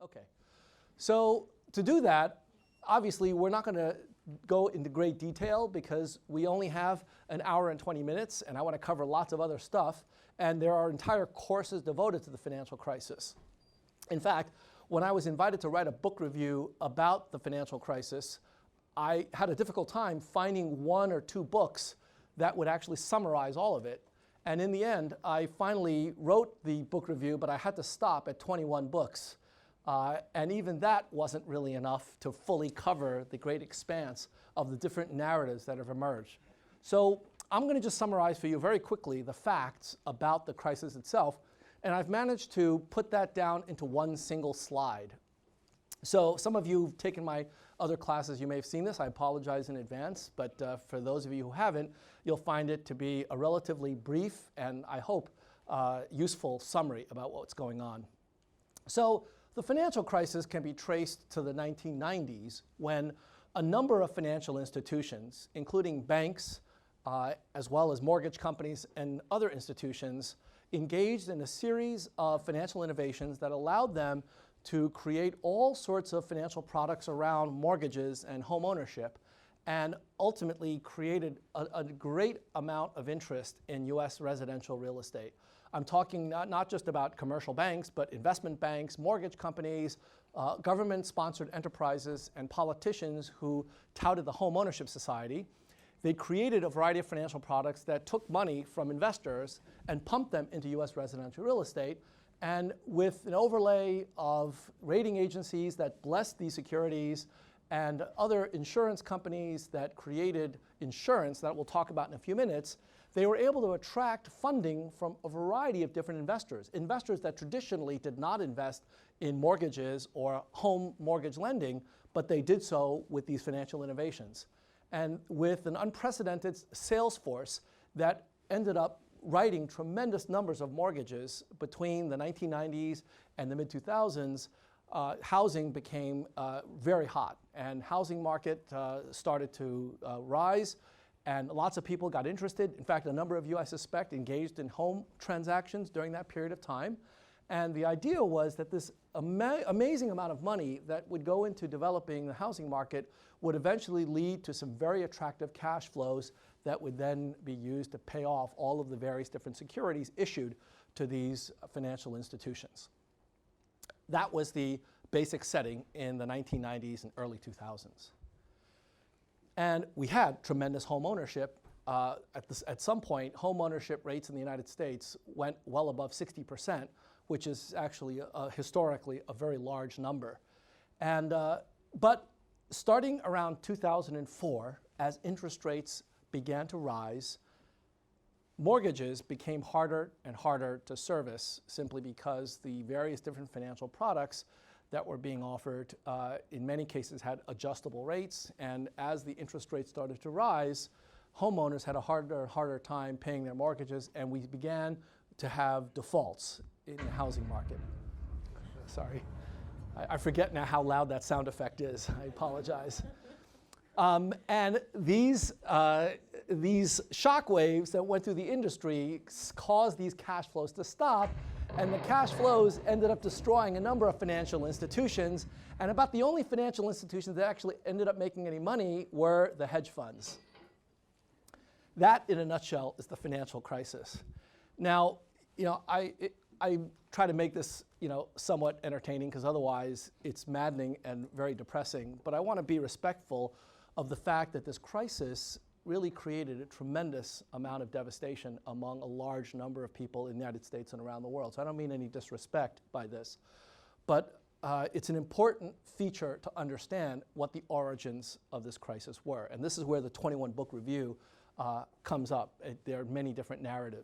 Okay, so to do that, obviously we're not going to go into great detail because we only have an hour and 20 minutes and I want to cover lots of other stuff, and there are entire courses devoted to the financial crisis. In fact, when I was invited to write a book review about the financial crisis, I had a difficult time finding one or two books that would actually summarize all of it. And in the end, I finally wrote the book review, but I had to stop at 21 books. And even that wasn't really enough to fully cover the great expanse of the different narratives that have emerged. So I'm going to just summarize for you very quickly the facts about the crisis itself. And I've managed to put that down into one single slide. So some of you who've taken my other classes, you may have seen this. I apologize in advance. But for those of you who haven't, you'll find it to be a relatively brief and, I hope, useful summary about what's going on. So the financial crisis can be traced to the 1990s when a number of financial institutions, including banks, as well as mortgage companies and other institutions, engaged in a series of financial innovations that allowed them to create all sorts of financial products around mortgages and home ownership, and ultimately created a great amount of interest in US residential real estate. I'm talking not just about commercial banks, but investment banks, mortgage companies, government-sponsored enterprises, and politicians who touted the home ownership society. They created a variety of financial products that took money from investors and pumped them into US residential real estate. And with an overlay of rating agencies that blessed these securities and other insurance companies that created insurance that we'll talk about in a few minutes, they were able to attract funding from a variety of different investors. Investors that traditionally did not invest in mortgages or home mortgage lending, but they did so with these financial innovations. And with an unprecedented sales force that ended up writing tremendous numbers of mortgages between the 1990s and the mid-2000s, housing became very hot. And housing market started to rise, and lots of people got interested. In fact, a number of you, I suspect, engaged in home transactions during that period of time. And the idea was that this amazing amount of money that would go into developing the housing market would eventually lead to some very attractive cash flows that would then be used to pay off all of the various different securities issued to these financial institutions. That was the basic setting in the 1990s and early 2000s. And we had tremendous home ownership. At some point, home ownership rates in the United States went well above 60%, which is actually historically a very large number. And, but starting around 2004, as interest rates began to rise, mortgages became harder and harder to service simply because the various different financial products that were being offered in many cases had adjustable rates. And as the interest rates started to rise, homeowners had a harder and harder time paying their mortgages, and we began to have defaults in the housing market. Sorry, I forget now how loud that sound effect is. I apologize. And these shock waves that went through the industry caused these cash flows to stop, and the cash flows ended up destroying a number of financial institutions, and about the only financial institutions that actually ended up making any money were the hedge funds. That, in a nutshell, is the financial crisis. Now, I try to make this, somewhat entertaining because otherwise it's maddening and very depressing. But I want to be respectful of the fact that this crisis really created a tremendous amount of devastation among a large number of people in the United States and around the world. So I don't mean any disrespect by this. But it's an important feature to understand what the origins of this crisis were. And this is where the 21 book review comes up. There are many different narratives.